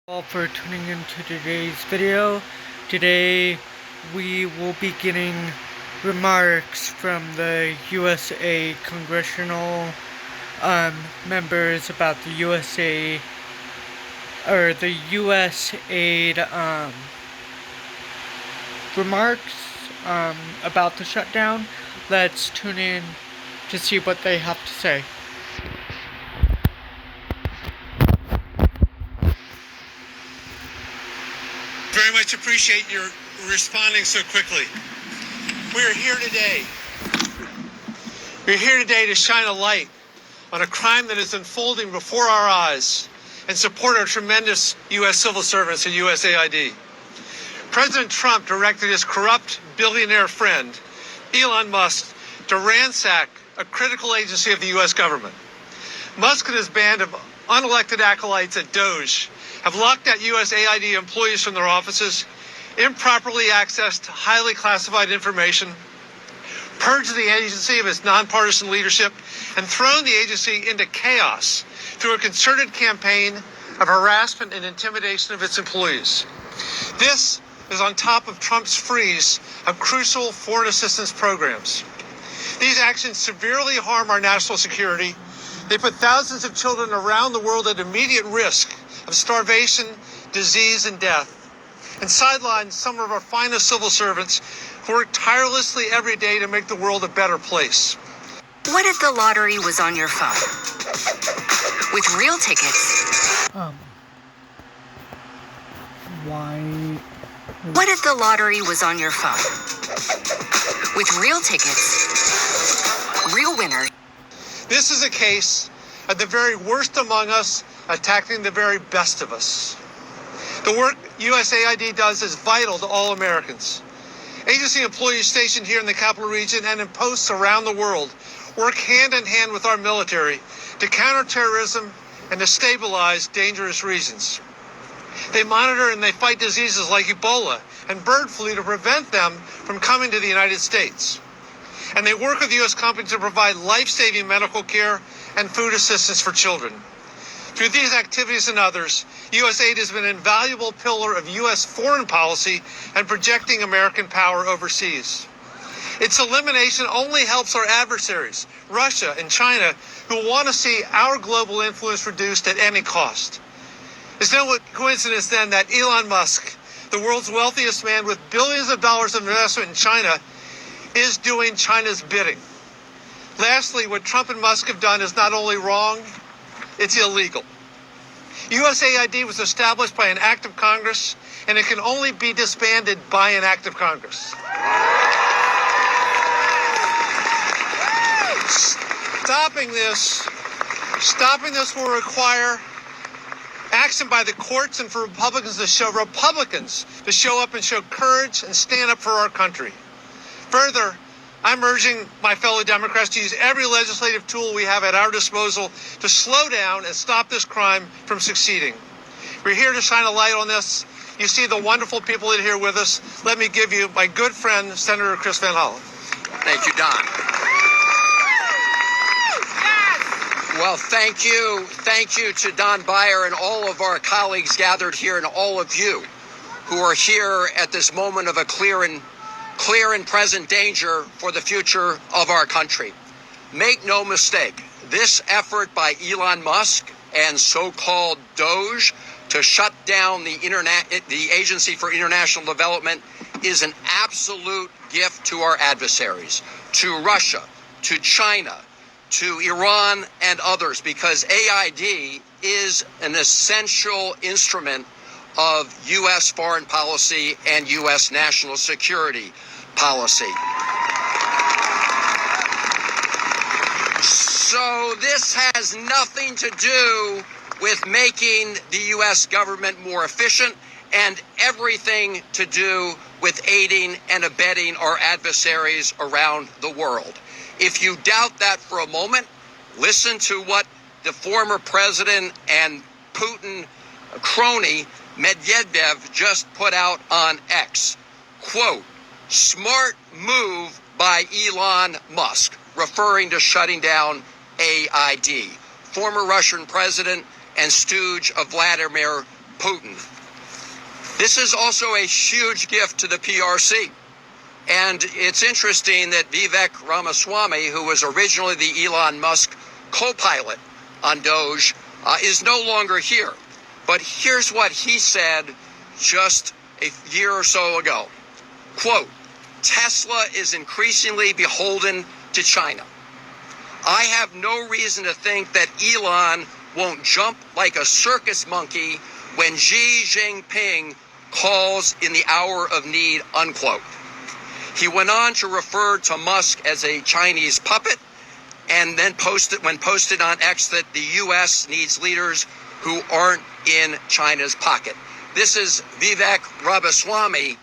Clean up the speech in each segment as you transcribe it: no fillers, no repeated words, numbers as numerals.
All for tuning into today's video. Today we will be getting remarks from the USA Congressional members about the USAID remarks about the shutdown. Let's tune in to see what they have to say. Very much appreciate your responding so quickly. We are here today. We're here today to shine a light on a crime that is unfolding before our eyes and support our tremendous U.S. civil servants and USAID. President Trump directed his corrupt billionaire friend, Elon Musk, to ransack a critical agency of the U.S. government. Musk and his band of unelected acolytes at DOGE have locked out USAID employees from their offices, improperly accessed highly classified information, purged the agency of its nonpartisan leadership, and thrown the agency into chaos through a concerted campaign of harassment and intimidation of its employees. This is on top of Trump's freeze of crucial foreign assistance programs. These actions severely harm our national security. They put thousands of children around the world at immediate risk of starvation, disease, and death, and sideline some of our finest civil servants who work tirelessly every day to make the world a better place. What if the lottery was on your phone? With real tickets. Why? What if the lottery was on your phone? With real tickets. Real winners. This is a case of the very worst among us attacking the very best of us. The work USAID does is vital to all Americans. Agency employees stationed here in the capital region and in posts around the world work hand in hand with our military to counter terrorism and to stabilize dangerous regions. They monitor and they fight diseases like Ebola and bird flu to prevent them from coming to the United States. And they work with U.S. companies to provide life-saving medical care and food assistance for children. Through these activities and others, USAID has been an invaluable pillar of U.S. foreign policy and projecting American power overseas. Its elimination only helps our adversaries, Russia and China, who want to see our global influence reduced at any cost. It's no coincidence then that Elon Musk, the world's wealthiest man with billions of dollars of investment in China, is doing China's bidding. Lastly, what Trump and Musk have done is not only wrong, it's illegal. USAID was established by an act of Congress, and it can only be disbanded by an act of Congress. Stopping this will require action by the courts and for Republicans to show up and show courage and stand up for our country. Further, I'm urging my fellow Democrats to use every legislative tool we have at our disposal to slow down and stop this crime from succeeding. We're here to shine a light on this. You see the wonderful people that are here with us. Let me give you my good friend, Senator Chris Van Hollen. Thank you, Don. Well, thank you. Thank you to Don Beyer and all of our colleagues gathered here and all of you who are here at this moment of a clear and present danger for the future of our country. Make no mistake, this effort by Elon Musk and so-called DOGE to shut down the Agency for International Development is an absolute gift to our adversaries, to Russia, to China, to Iran and others, because AID is an essential instrument of U.S. foreign policy and U.S. national security policy. So this has nothing to do with making the U.S. government more efficient and everything to do with aiding and abetting our adversaries around the world. If you doubt that for a moment, listen to what the former president and Putin crony Medvedev just put out on X. Quote, "Smart move by Elon Musk," referring to shutting down AID. Former Russian president and stooge of Vladimir Putin. This is also a huge gift to the PRC. And it's interesting that Vivek Ramaswamy, who was originally the Elon Musk co-pilot on Doge, is no longer here. But here's what he said just a year or so ago. Quote, Tesla is increasingly beholden to China. I have no reason to think that Elon won't jump like a circus monkey when Xi Jinping calls in the hour of need, unquote. He went on to refer to Musk as a Chinese puppet, and then posted on X that the U.S. needs leaders who aren't in China's pocket. This is Vivek Ramaswamy,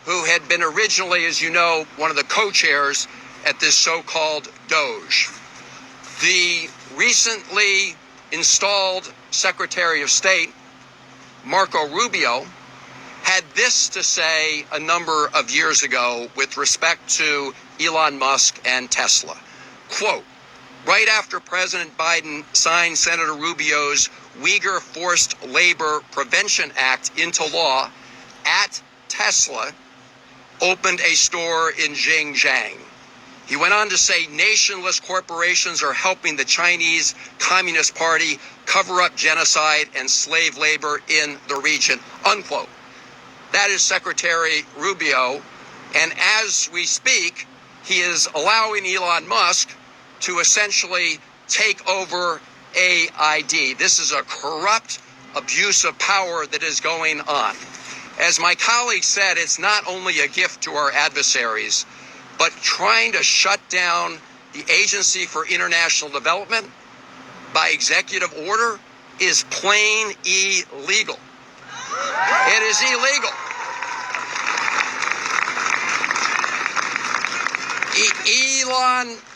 who had been originally, as you know, one of the co-chairs at this so-called Doge. The recently installed Secretary of State, Marco Rubio, had this to say a number of years ago with respect to Elon Musk and Tesla. Quote, right after President Biden signed Senator Rubio's Uyghur Forced Labor Prevention Act into law, at Tesla opened a store in Xinjiang. He went on to say nationless corporations are helping the Chinese Communist Party cover up genocide and slave labor in the region, unquote. That is Secretary Rubio. And as we speak, he is allowing Elon Musk to essentially take over AID. This is a corrupt abuse of power that is going on. As my colleague said, it's not only a gift to our adversaries, but trying to shut down the Agency for International Development by executive order is plain illegal. It is illegal.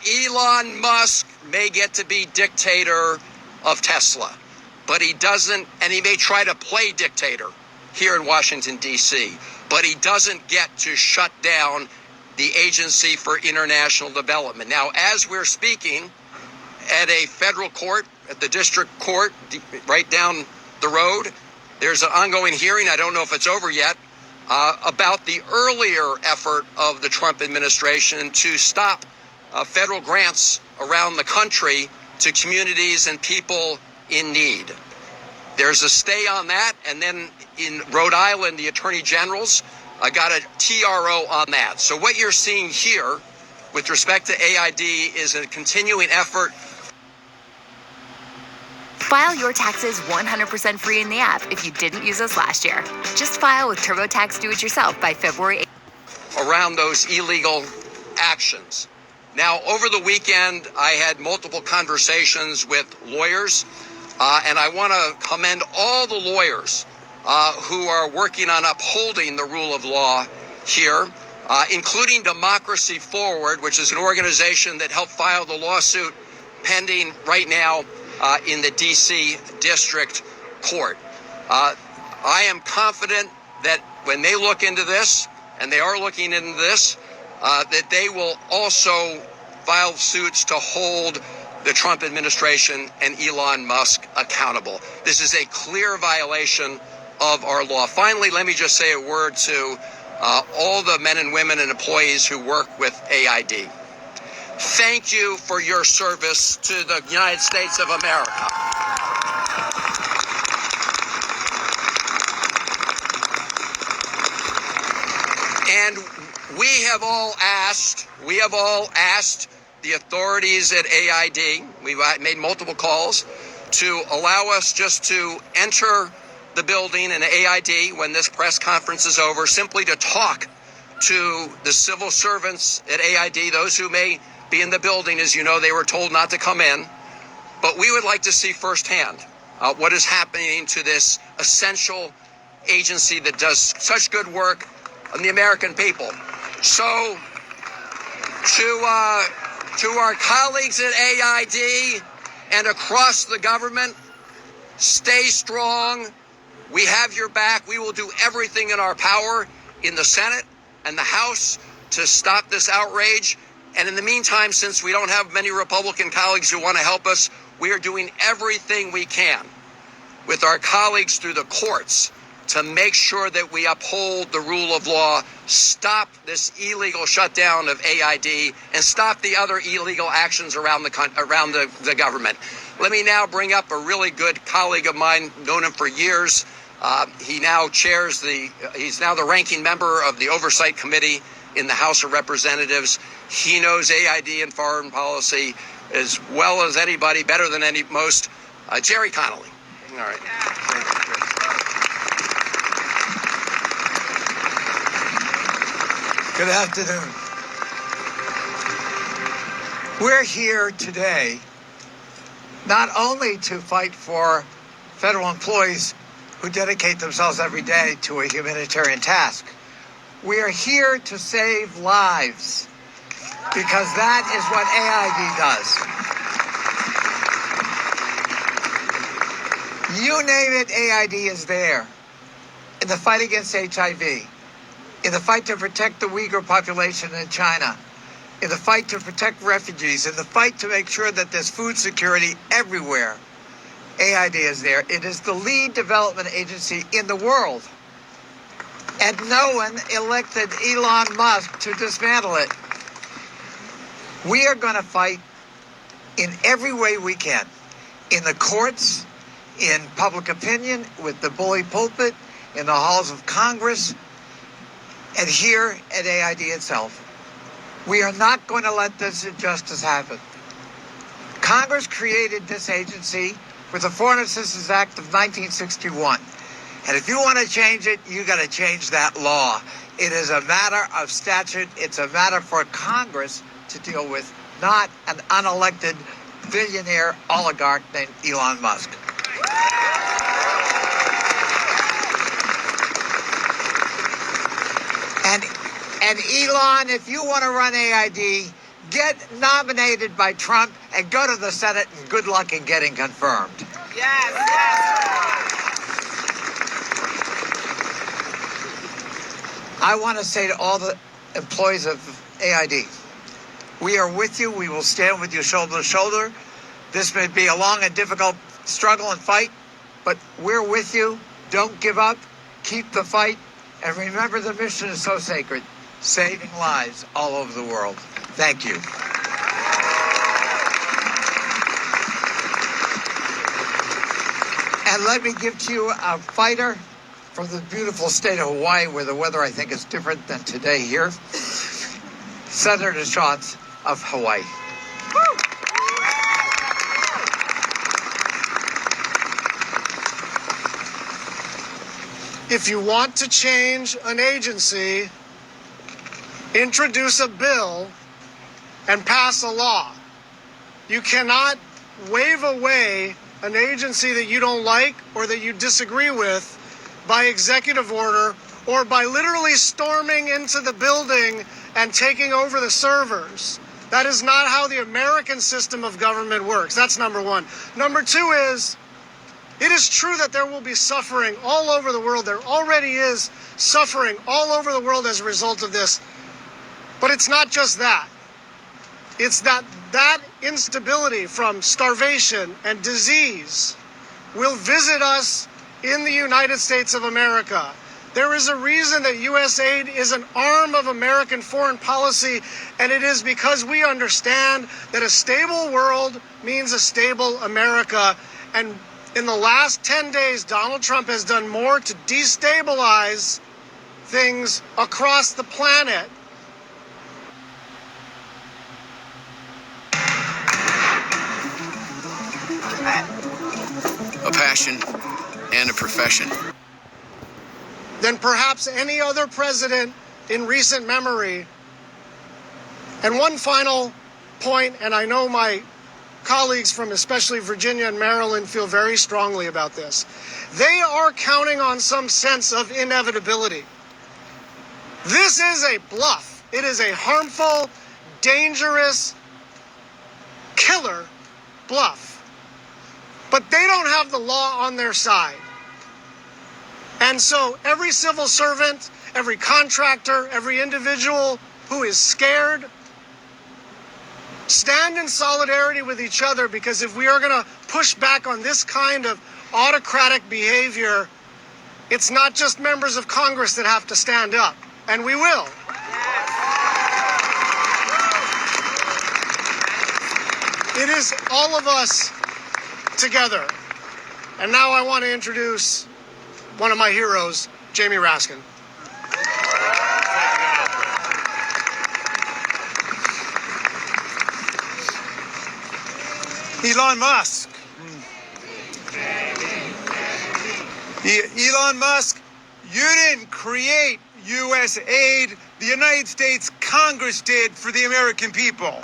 Elon Musk may get to be dictator of Tesla, but he doesn't, and he may try to play dictator here in Washington, D.C., but he doesn't get to shut down the Agency for International Development. Now, as we're speaking at a federal court, at the district court right down the road, there's an ongoing hearing, I don't know if it's over yet, about the earlier effort of the Trump administration to stop federal grants around the country to communities and people in need. There's a stay on that, and then in Rhode Island, the Attorney General's got a TRO on that. So what you're seeing here with respect to AID is a continuing effort. File your taxes 100% free in the app if you didn't use us last year. Just file with TurboTax Do-It-Yourself by February 8th. Around those illegal actions. Now, over the weekend, I had multiple conversations with lawyers, and I want to commend all the lawyers who are working on upholding the rule of law here, including Democracy Forward, which is an organization that helped file the lawsuit pending right now in the D.C. District Court. I am confident that when they look into this, and they are looking into this, that they will also file suits to hold the Trump administration and Elon Musk accountable. This is a clear violation of our law. Finally, let me just say a word to all the men and women and employees who work with AID. Thank you for your service to the United States of America. And we have all asked the authorities at AID, we've made multiple calls, to allow us just to enter the building in AID when this press conference is over, simply to talk to the civil servants at AID, those who may be in the building. As you know, they were told not to come in. But we would like to see firsthand what is happening to this essential agency that does such good work on the American people. So to our colleagues at AID and across the government, stay strong. We have your back. We will do everything in our power in the Senate and the House to stop this outrage. And in the meantime, since we don't have many Republican colleagues who want to help us, we are doing everything we can with our colleagues through the courts to make sure that we uphold the rule of law, stop this illegal shutdown of AID, and stop the other illegal actions around the government. Let me now bring up a really good colleague of mine, known him for years. He now he's now the ranking member of the Oversight Committee in the House of Representatives. He knows AID and foreign policy as well as anybody, better than most. Jerry Connolly. All right. Good afternoon. We're here today not only to fight for federal employees who dedicate themselves every day to a humanitarian task. We are here to save lives, because that is what AID does. You name it, AID is there. In the fight against HIV, in the fight to protect the Uyghur population in China, in the fight to protect refugees, in the fight to make sure that there's food security everywhere, AID is there. It is the lead development agency in the world. And no one elected Elon Musk to dismantle it. We are going to fight in every way we can. In the courts, in public opinion, with the bully pulpit, in the halls of Congress, and here at AID itself. We are not going to let this injustice happen. Congress created this agency with the Foreign Assistance Act of 1961. And if you want to change it, you got to change that law. It is a matter of statute. It's a matter for Congress to deal with, not an unelected billionaire oligarch named Elon Musk. And Elon, if you want to run AID, get nominated by Trump and go to the Senate, and good luck in getting confirmed. Yes. I want to say to all the employees of AID, we are with you. We will stand with you shoulder to shoulder. This may be a long and difficult struggle and fight, but we're with you. Don't give up. Keep the fight. And remember, the mission is so sacred, saving lives all over the world. Thank you. And let me give to you a fighter from the beautiful state of Hawaii, where the weather, I think, is different than today here. Senator Schatz of Hawaii. If you want to change an agency, introduce a bill and pass a law. You cannot wave away an agency that you don't like or that you disagree with by executive order or by literally storming into the building and taking over the servers. That is not how the American system of government works. That's number one. Number two is, it is true that there will be suffering all over the world. There already is suffering all over the world as a result of this. But it's not just that. It's that instability from starvation and disease will visit us in the United States of America. There is a reason that USAID is an arm of American foreign policy, and it is because we understand that a stable world means a stable America. And in the last 10 days, Donald Trump has done more to destabilize things across the planet. A passion and a profession. Than perhaps any other president in recent memory. And one final point, and I know my colleagues from especially Virginia and Maryland feel very strongly about this. They are counting on some sense of inevitability. This is a bluff. It is a harmful, dangerous, killer bluff. But they don't have the law on their side. And so every civil servant, every contractor, every individual who is scared, stand in solidarity with each other, because if we are going to push back on this kind of autocratic behavior, it's not just members of Congress that have to stand up, and we will. It is all of us together. And now I want to introduce one of my heroes, Jamie Raskin. Elon Musk. Elon Musk, you didn't create USAID. The United States Congress did for the American people.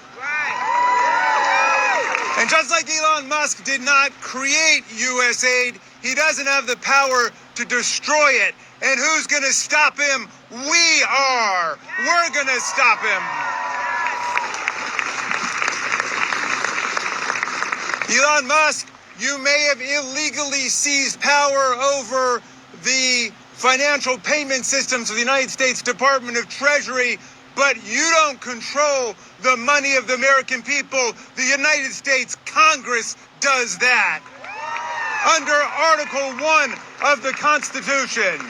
And just like Elon Musk did not create USAID, he doesn't have the power to destroy it. And who's going to stop him? We are. We're going to stop him. Elon Musk, you may have illegally seized power over the financial payment systems of the United States Department of Treasury, but you don't control the money of the American people. The United States Congress does that under Article 1 of the Constitution.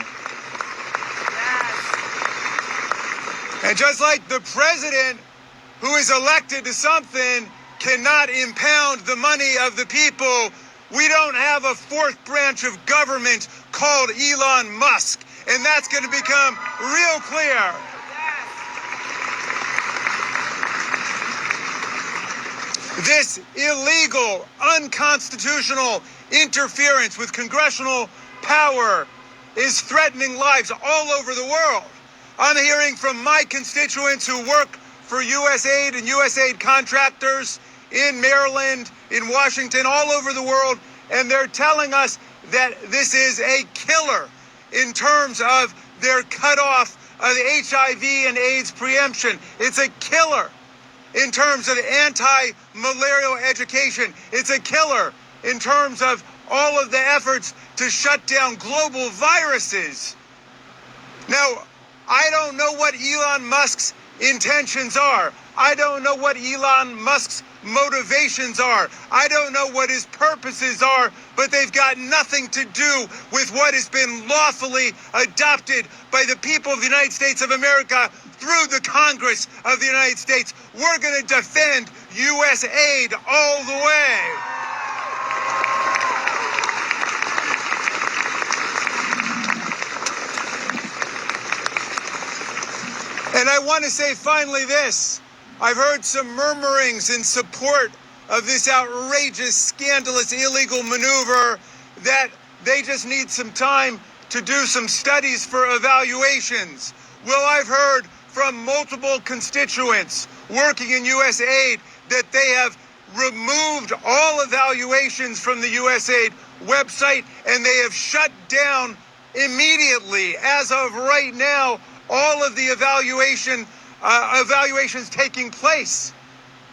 And just like the president, who is elected to something, cannot impound the money of the people, we don't have a fourth branch of government called Elon Musk. And that's going to become real clear. This illegal, unconstitutional interference with congressional power is threatening lives all over the world. I'm hearing from my constituents who work for USAID and USAID contractors in Maryland, in Washington, all over the world, and they're telling us that this is a killer in terms of their cutoff of HIV and AIDS preemption. It's a killer in terms of anti-malarial education. It's a killer in terms of all of the efforts to shut down global viruses. Now, I don't know what Elon Musk's intentions are. I don't know what Elon Musk's motivations are. I don't know what his purposes are, but they've got nothing to do with what has been lawfully adopted by the people of the United States of America through the Congress of the United States. We're going to defend USAID all the way. And I want to say finally this. I've heard some murmurings in support of this outrageous, scandalous, illegal maneuver that they just need some time to do some studies for evaluations. Well, I've heard from multiple constituents working in USAID that they have removed all evaluations from the USAID website, and they have shut down immediately, as of right now, all of the evaluations taking place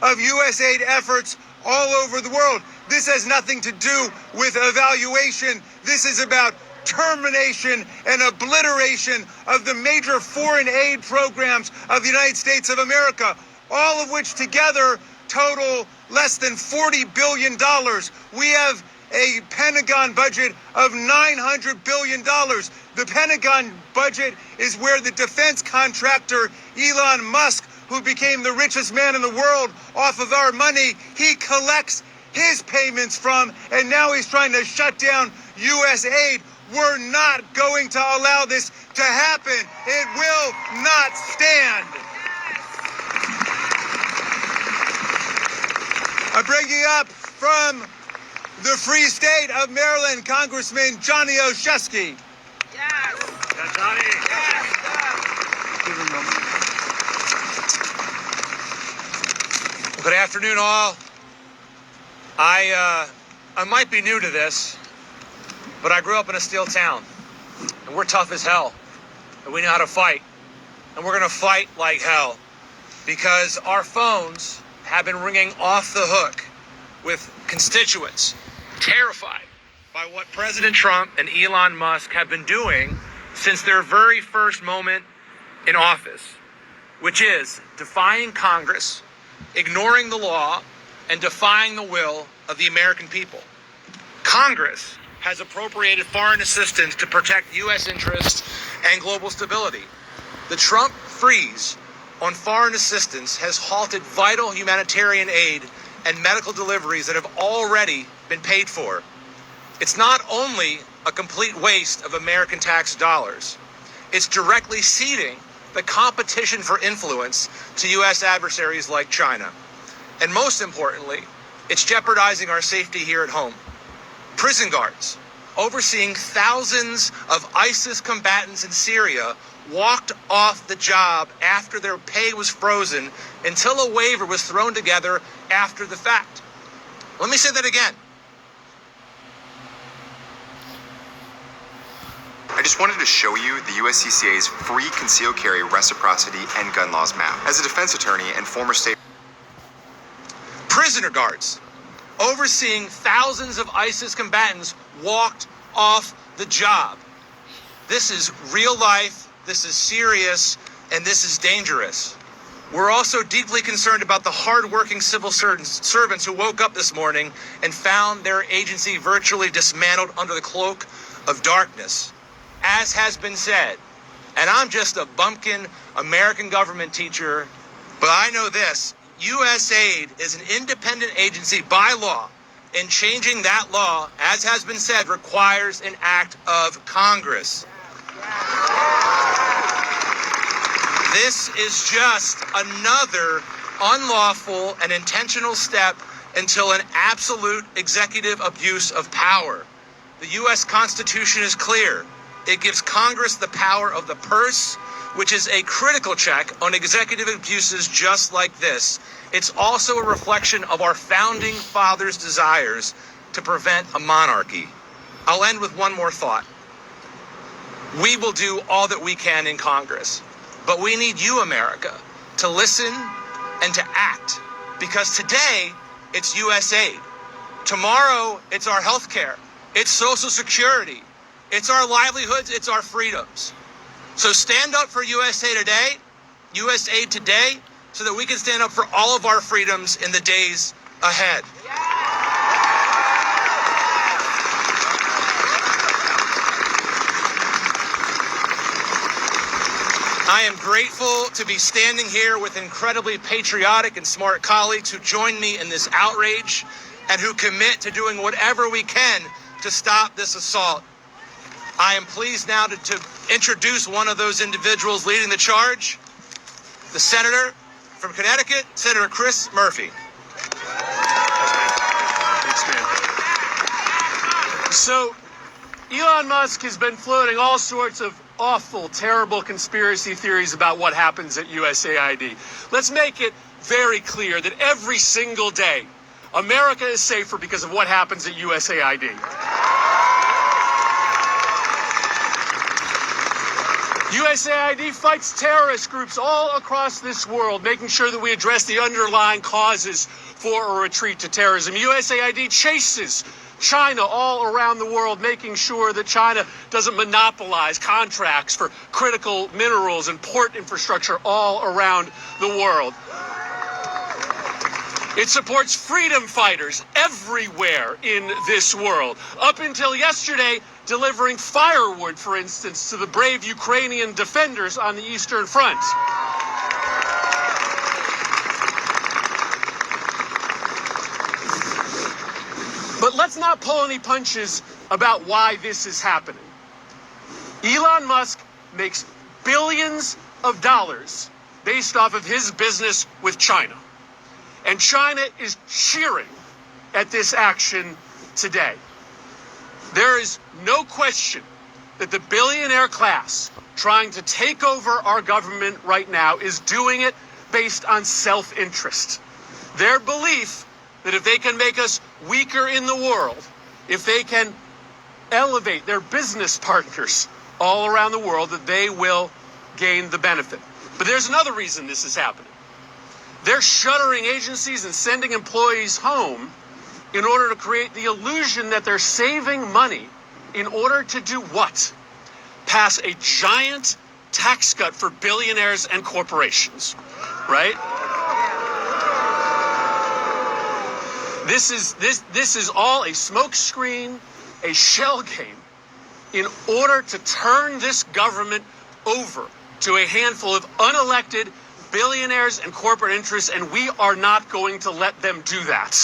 of USAID efforts all over the world. This has nothing to do with evaluation. This is about termination and obliteration of the major foreign aid programs of the United States of America, all of which together total less than $40 billion. We have a Pentagon budget of $900 billion. The Pentagon budget is where the defense contractor Elon Musk, who became the richest man in the world off of our money, he collects his payments from, and now he's trying to shut down USAID. We're not going to allow this to happen. It will not stand. I'm bringing up from the Free State of Maryland, Congressman Johnny Oshesky. Yes. Yeah, Johnny. Yes. Good afternoon, all. I might be new to this, but I grew up in a steel town, and we're tough as hell, and we know how to fight, and we're gonna fight like hell, because our phones have been ringing off the hook with constituents terrified by what President Trump and Elon Musk have been doing since their very first moment in office, which is defying Congress, ignoring the law, and defying the will of the American people. Congress has appropriated foreign assistance to protect U.S. interests and global stability. The Trump freeze on foreign assistance has halted vital humanitarian aid and medical deliveries that have already been paid for. It's not only a complete waste of American tax dollars, it's directly ceding the competition for influence to U.S. adversaries like China. And most importantly, it's jeopardizing our safety here at home. Prison guards overseeing thousands of ISIS combatants in Syria walked off the job after their pay was frozen until a waiver was thrown together after the fact. Let me say that again. I just wanted to show you the USCCA's free concealed carry, reciprocity, and gun laws map. As a defense attorney and former state Prisoner guards overseeing thousands of ISIS combatants walked off the job. This is real life, this is serious, and this is dangerous. We're also deeply concerned about the hard-working civil servants who woke up this morning and found their agency virtually dismantled under the cloak of darkness. As has been said, and I'm just a bumpkin American government teacher, but I know this, USAID is an independent agency by law, and changing that law, as has been said, requires an act of Congress. This is just another unlawful and intentional step until an absolute executive abuse of power. The U.S. Constitution is clear. It gives Congress the power of the purse, which is a critical check on executive abuses just like this. It's also a reflection of our founding fathers' desires to prevent a monarchy. I'll end with one more thought. We will do all that we can in Congress, but we need you, America, to listen and to act, because today it's USAID. Tomorrow it's our health care, it's Social Security, it's our livelihoods, it's our freedoms. So stand up for USAID today, so that we can stand up for all of our freedoms in the days ahead. I am grateful to be standing here with incredibly patriotic and smart colleagues who join me in this outrage and who commit to doing whatever we can to stop this assault. I am pleased now to introduce one of those individuals leading the charge, the senator from Connecticut, Senator Chris Murphy. Thanks, man. So, Elon Musk has been floating all sorts of awful, terrible conspiracy theories about what happens at USAID. Let's make it very clear that every single day, America is safer because of what happens at USAID. USAID fights terrorist groups all across this world, making sure that we address the underlying causes for a retreat to terrorism. USAID chases China all around the world, making sure that China doesn't monopolize contracts for critical minerals and port infrastructure all around the world. It supports freedom fighters everywhere in this world. Up until yesterday, delivering firewood, for instance, to the brave Ukrainian defenders on the Eastern Front. But let's not pull any punches about why this is happening. Elon Musk makes billions of dollars based off of his business with China. And China is cheering at this action today. There is no question that the billionaire class trying to take over our government right now is doing it based on self-interest. Their belief that if they can make us weaker in the world, if they can elevate their business partners all around the world, that they will gain the benefit. But there's another reason this is happening. They're shuttering agencies and sending employees home in order to create the illusion that they're saving money in order to do what? Pass a giant tax cut for billionaires and corporations, right? This is all a smokescreen a shell game in order to turn this government over to a handful of unelected billionaires and corporate interests, and we are not going to let them do that.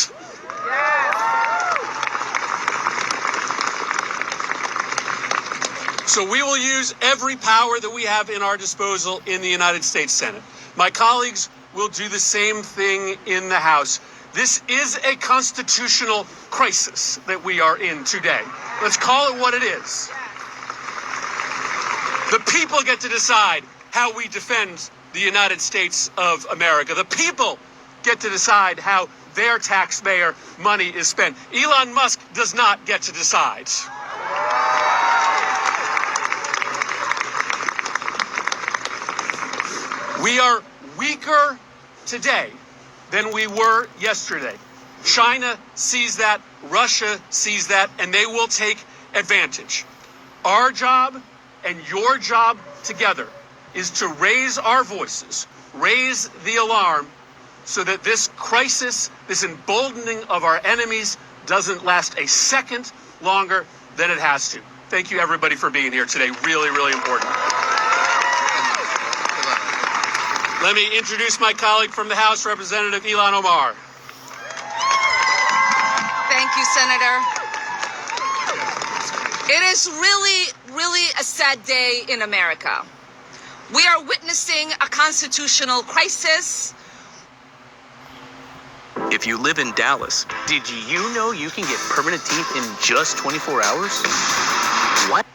So we will use every power that we have in our disposal in the United States Senate. My colleagues will do the same thing in the House. This is a constitutional crisis that we are in today. Let's call it what it is. The people get to decide how we defend the United States of America. The people get to decide how their taxpayer money is spent. Elon Musk does not get to decide. We are weaker today than we were yesterday. China sees that, Russia sees that, and they will take advantage. Our job and your job together is to raise our voices, raise the alarm, so that this crisis, this emboldening of our enemies, doesn't last a second longer than it has to. Thank you, everybody, for being here today. Really, really important. Let me introduce my colleague from the House, Representative Ilhan Omar. Thank you, Senator. It is really a sad day in America. We are witnessing a constitutional crisis. If you live in Dallas, did you know you can get permanent teeth in just 24 hours? What?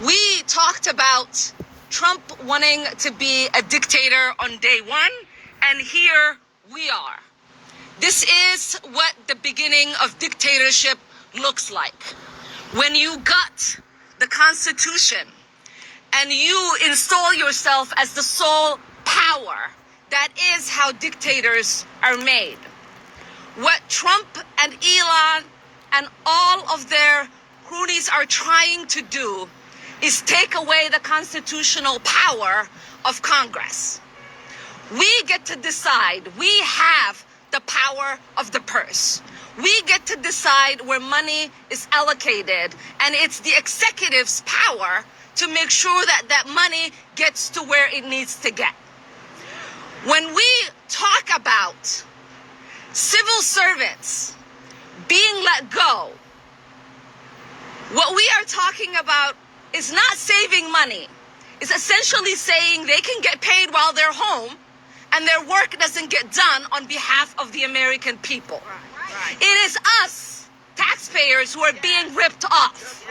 We talked about Trump wanting to be a dictator on day one, and here we are. This is what the beginning of dictatorship looks like. When you gut the Constitution and you install yourself as the sole power, that is how dictators are made. What Trump and Elon and all of their cronies are trying to do is take away the constitutional power of Congress. We get to decide. We have the power of the purse. We get to decide where money is allocated, and it's the executive's power to make sure that that money gets to where it needs to get. When we talk about civil servants being let go, what we are talking about is not saving money. It's essentially saying they can get paid while they're home and their work doesn't get done on behalf of the American people. Right. It is us, taxpayers, who are being ripped off.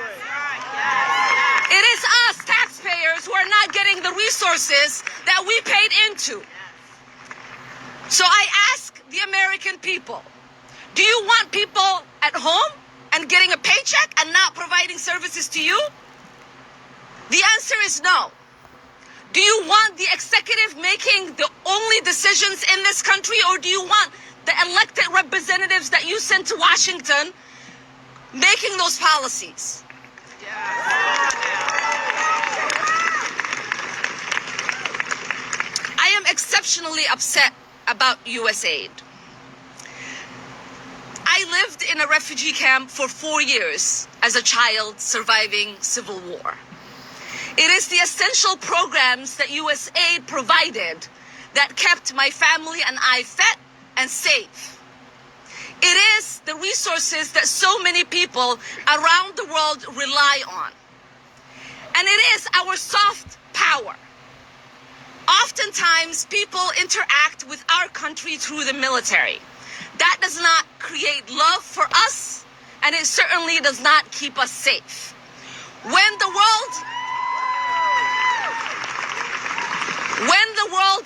It is us, taxpayers, who are not getting the resources that we paid into. So I ask the American people, do you want people at home and getting a paycheck and not providing services to you? The answer is no. Do you want the executive making the only decisions in this country, or do you want the elected representatives that you sent to Washington making those policies? I am exceptionally upset about USAID. I lived in a refugee camp for 4 years as a child surviving civil war. It is the essential programs that USAID provided that kept my family and I fed and safe. It is the resources that so many people around the world rely on. And it is our soft power. Oftentimes, people interact with our country through the military. That does not create love for us, and it certainly does not keep us safe. When the world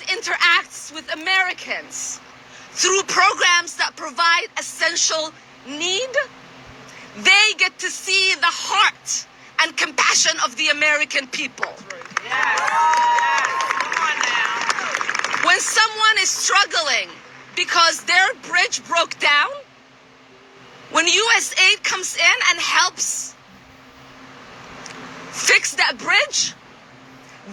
interacts with Americans through programs that provide essential need, they get to see the heart and compassion of the American people. When someone is struggling because their bridge broke down, when USAID comes in and helps fix that bridge,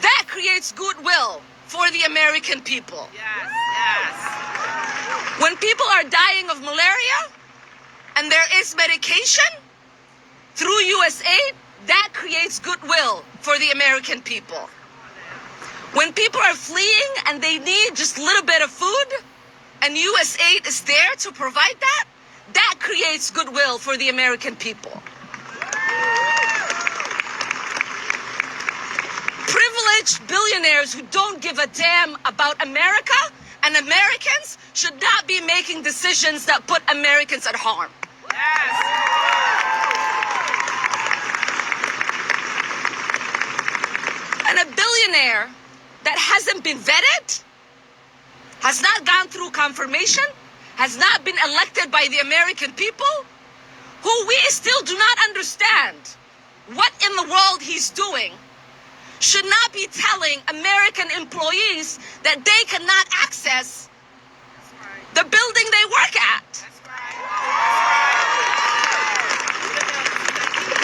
that creates goodwill for the American people. When people are dying of malaria and there is medication through USAID, that creates goodwill for the American people. When people are fleeing and they need just a little bit of food, and USAID is there to provide that, that creates goodwill for the American people. Privileged billionaires who don't give a damn about America and Americans should not be making decisions that put Americans at harm. And a billionaire that hasn't been vetted, has not gone through confirmation, has not been elected by the American people, who we still do not understand what in the world he's doing, should not be telling American employees that they cannot access the building they work at.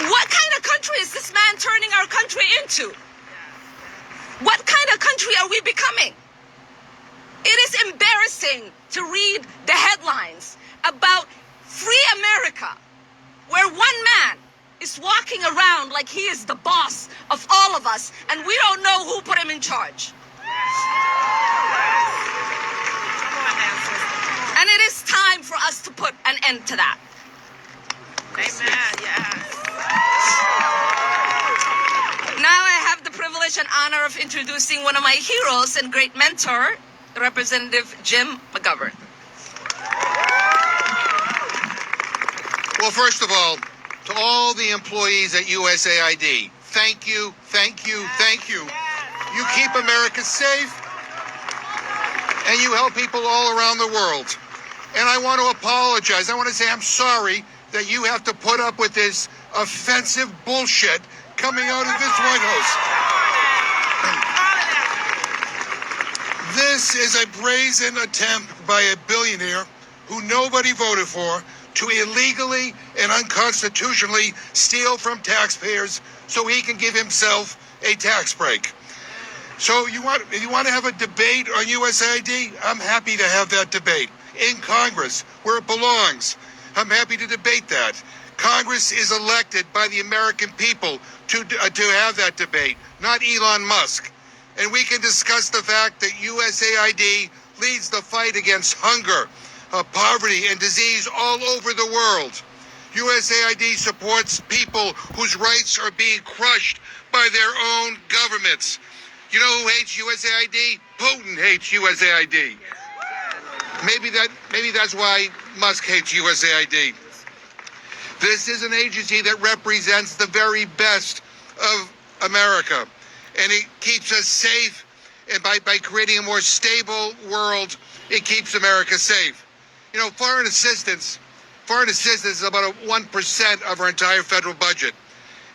What kind of country is this man turning our country into? What kind of country are we becoming? It is embarrassing to read the headlines about free America, where one man is walking around like he is the boss of all of us, and we don't know who put him in charge. And it is time for us to put an end to that. Amen, yes. Now I have the privilege and honor of introducing one of my heroes and great mentor, Representative Jim Mcgovern. Well, first of all, to all the employees at USAID, thank you, thank you, thank you. You keep America safe, and you help people all around the world. And I want to apologize. I want to say I'm sorry that you have to put up with this offensive bullshit coming out of this White House. This is a brazen attempt by a billionaire who nobody voted for to illegally and unconstitutionally steal from taxpayers so he can give himself a tax break. So if you want to have a debate on USAID, I'm happy to have that debate in Congress where it belongs. I'm happy to debate that. Congress is elected by the American people to have that debate, not Elon Musk. And we can discuss the fact that USAID leads the fight against hunger, poverty, and disease all over the world. USAID supports people whose rights are being crushed by their own governments. You know who hates USAID? Putin hates USAID. Maybe that's why Musk hates USAID. This is an agency that represents the very best of America. And it keeps us safe, and by creating a more stable world, it keeps America safe. You know, foreign assistance is about 1% of our entire federal budget.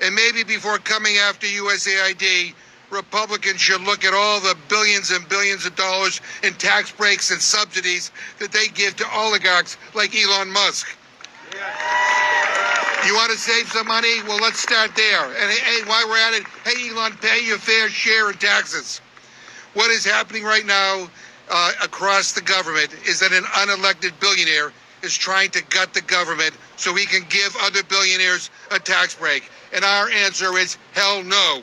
And maybe before coming after USAID, Republicans should look at all the billions and billions of dollars in tax breaks and subsidies that they give to oligarchs like Elon Musk. You want to save some money? Well, let's start there. And hey, while we're at it, hey, Elon, pay your fair share in taxes. What is happening right now across the government is that an unelected billionaire is trying to gut the government so he can give other billionaires a tax break. And our answer is hell no.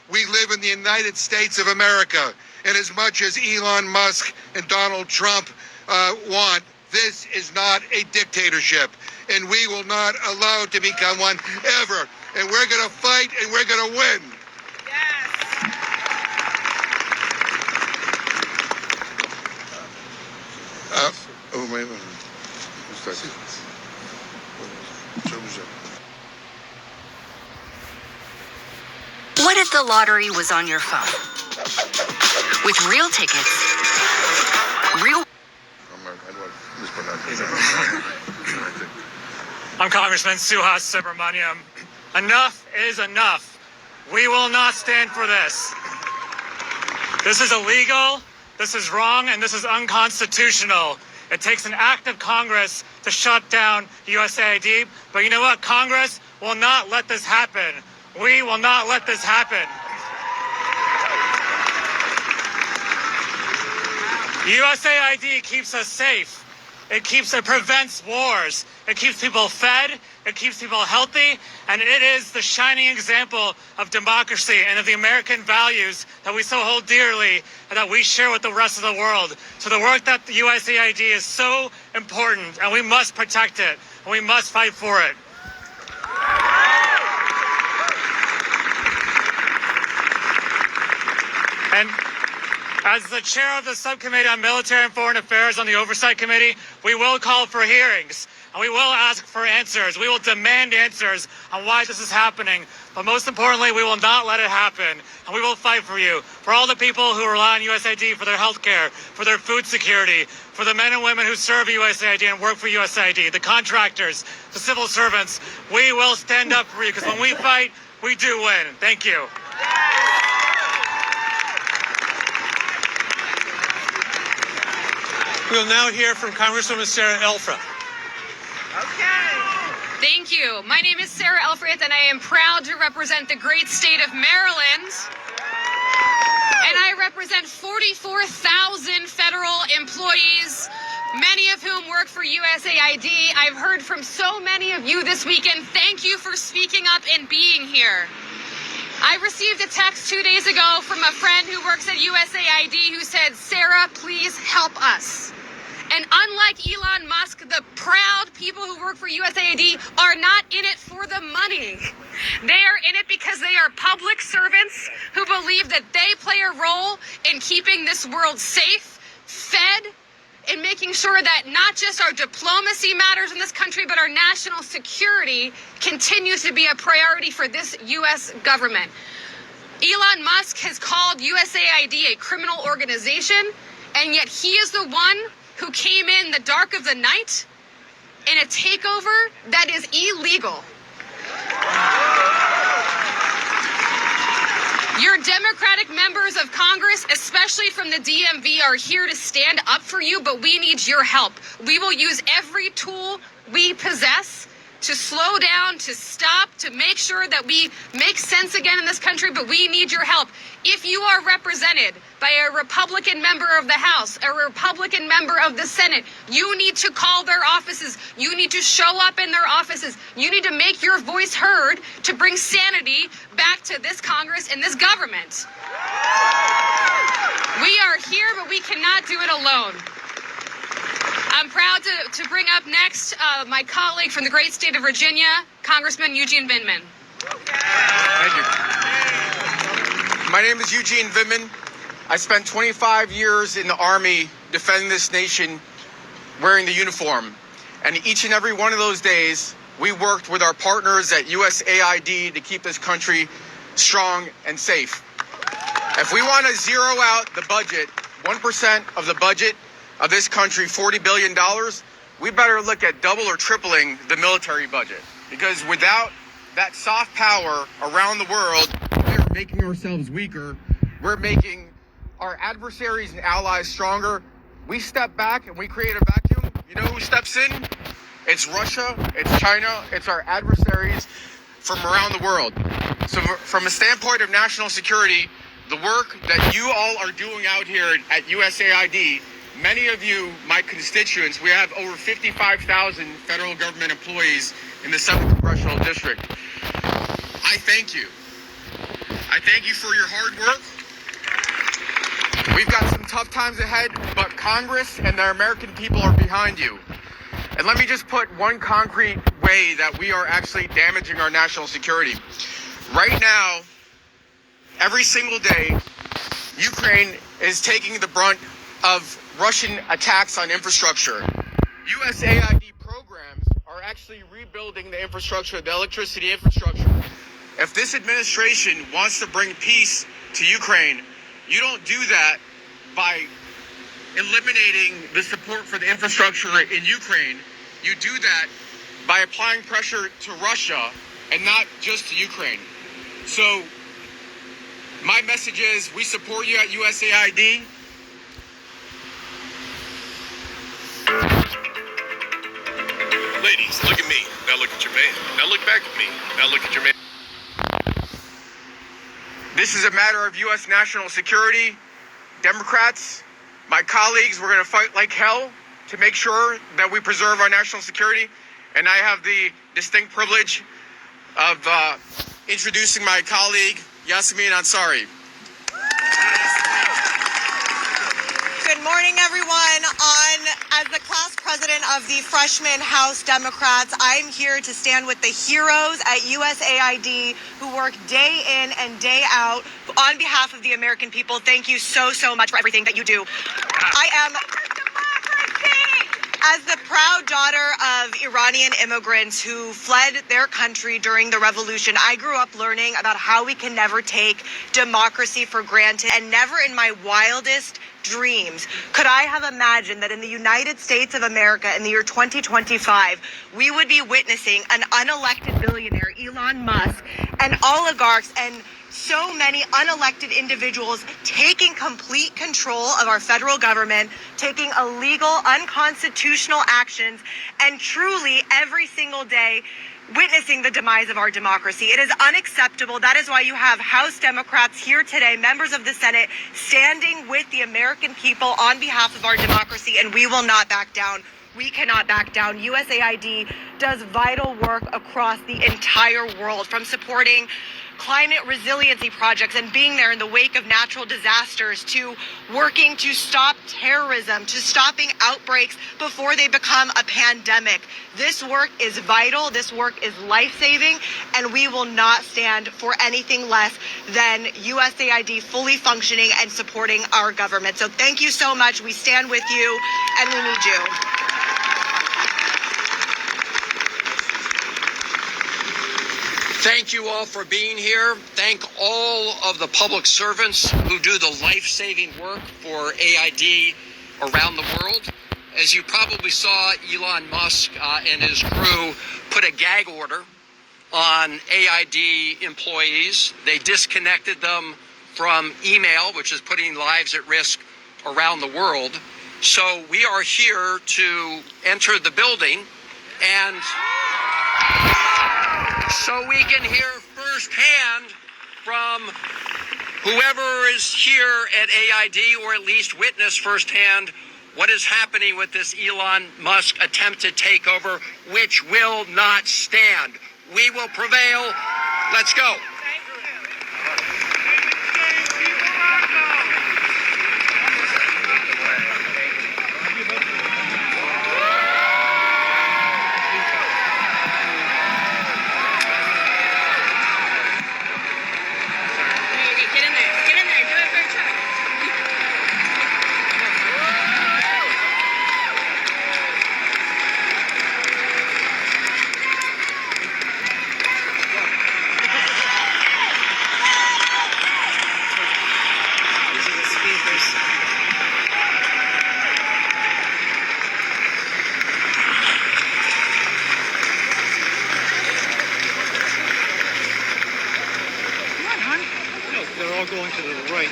We live in the United States of America. And as much as Elon Musk and Donald Trump want, this is not a dictatorship. And we will not allow it to become one ever. And we're going to fight and we're going to win. What if the lottery was on your phone? With real tickets, real... I'm Congressman Suhas Subramaniam. Enough is enough. We will not stand for this. This is illegal, this is wrong, and this is unconstitutional. It takes an act of Congress to shut down USAID, but you know what? Congress will not let this happen. We will not let this happen. USAID keeps us safe. It prevents wars. It keeps people fed. It keeps people healthy. And it is the shining example of democracy and of the American values that we so hold dearly and that we share with the rest of the world. So the work that the USAID is so important, and we must protect it, and we must fight for it. And as the chair of the Subcommittee on Military and Foreign Affairs on the Oversight Committee, we will call for hearings, and we will ask for answers. We will demand answers on why this is happening. But most importantly, we will not let it happen, and we will fight for you, for all the people who rely on USAID for their health care, for their food security, for the men and women who serve USAID and work for USAID, the contractors, the civil servants. We will stand up for you, because when we fight, we do win. Thank you. We'll now hear from Congresswoman Sarah Elfra. Thank you. My name is Sarah Elfrith, and I am proud to represent the great state of Maryland. And I represent 44,000 federal employees, many of whom work for USAID. I've heard from so many of you this weekend. Thank you for speaking up and being here. I received a text 2 days ago from a friend who works at USAID who said, "Sarah, please help us." And unlike Elon Musk, the proud people who work for USAID are not in it for the money. They are in it because they are public servants who believe that they play a role in keeping this world safe, fed, and making sure that not just our diplomacy matters in this country, but our national security continues to be a priority for this U.S. government. Elon Musk has called USAID a criminal organization, and yet he is the one who came in the dark of the night in a takeover that is illegal. Your Democratic members of Congress, especially from the DMV, are here to stand up for you, but we need your help. We will use every tool we possess to slow down, to stop, to make sure that we make sense again in this country, but we need your help. If you are represented by a Republican member of the House, a Republican member of the Senate, you need to call their offices. You need to show up in their offices. You need to make your voice heard to bring sanity back to this Congress and this government. We are here, but we cannot do it alone. I'm proud to bring up next my colleague from the great state of Virginia, Congressman Eugene Vindman. Thank you. My name is Eugene Vindman. I spent 25 years in the Army defending this nation wearing the uniform. And each and every one of those days, we worked with our partners at USAID to keep this country strong and safe. If we want to zero out the budget, 1% of the budget of this country, $40 billion, we better look at double or tripling the military budget. Because without that soft power around the world, we're making ourselves weaker. We're making our adversaries and allies stronger. We step back and we create a vacuum. You know who steps in? It's Russia, it's China, it's our adversaries from around the world. So from a standpoint of national security, the work that you all are doing out here at USAID, many of you, my constituents, we have over 55,000 federal government employees in the 7th Congressional District. I thank you. I thank you for your hard work. We've got some tough times ahead, but Congress and the American people are behind you. And let me just put one concrete way that we are actually damaging our national security. Right now, every single day, Ukraine is taking the brunt of Russian attacks on infrastructure. USAID programs are actually rebuilding the infrastructure, the electricity infrastructure. If this administration wants to bring peace to Ukraine, you don't do that by eliminating the support for the infrastructure in Ukraine. You do that by applying pressure to Russia and not just to Ukraine. So my message is, we support you at USAID. Ladies, look at me. Now look at your man. Now look back at me. Now look at your man. This is a matter of U.S. national security. Democrats, my colleagues, we're going to fight like hell. to make sure that we preserve our national security. And I have the distinct privilege of introducing my colleague, Yasmin Ansari. Good morning, everyone. As the class president of the freshman House Democrats, I'm here to stand with the heroes at USAID who work day in and day out on behalf of the American people. Thank you so much for everything that you do. I am, as the proud daughter of Iranian immigrants who fled their country during the revolution, I grew up learning about how we can never take democracy for granted, and never in my wildest dreams could I have imagined that in the United States of America in the year 2025, we would be witnessing an unelected billionaire, Elon Musk, and oligarchs and so many unelected individuals taking complete control of our federal government, taking illegal, unconstitutional actions, and truly every single day witnessing the demise of our democracy. It is unacceptable. That is why you have House Democrats here today, members of the Senate, standing with the American people on behalf of our democracy, and we will not back down. We cannot back down. USAID does vital work across the entire world, from supporting climate resiliency projects and being there in the wake of natural disasters, to working to stop terrorism, to stopping outbreaks before they become a pandemic. This work is vital. This work is life-saving, and we will not stand for anything less than USAID fully functioning and supporting our government. So thank you so much. We stand with you, and we need you. Thank you all for being here. Thank all of the public servants who do the life-saving work for AID around the world. As you probably saw, Elon Musk and his crew put a gag order on AID employees. They disconnected them from email, which is putting lives at risk around the world. So we are here to enter the building and so we can hear firsthand from whoever is here at AID, or at least witness firsthand what is happening with this Elon Musk attempted takeover, which will not stand. We will prevail. Let's go. They're all going to the right.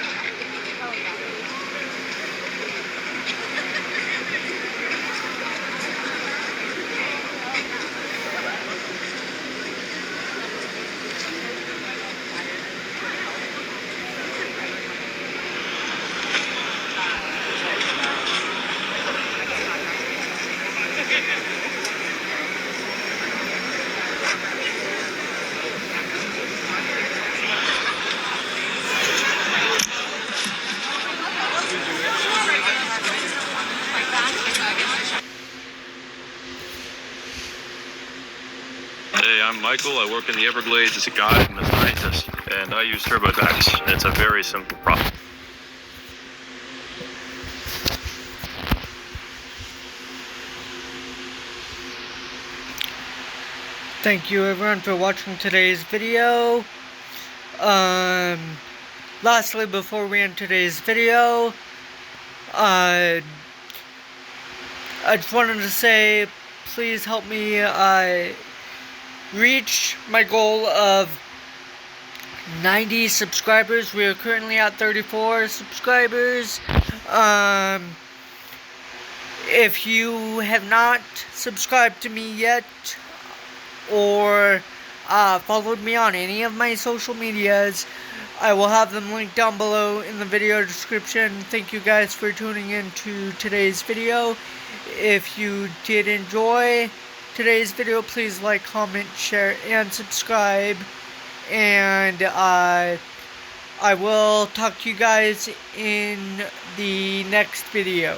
Hey, I'm Michael. I work in the Everglades as a guide and a scientist, and I use TurboTax. It's a very simple problem. Thank you everyone for watching today's video. Lastly, before we end today's video, I just wanted to say, please help me reach my goal of 90 subscribers. We are currently at 34 subscribers. If you have not subscribed to me yet, or followed me on any of my social medias, I will have them linked down below in the video description. Thank you guys for tuning in to today's video. If you did enjoy today's video, please like, comment, share, and subscribe. And I will talk to you guys in the next video.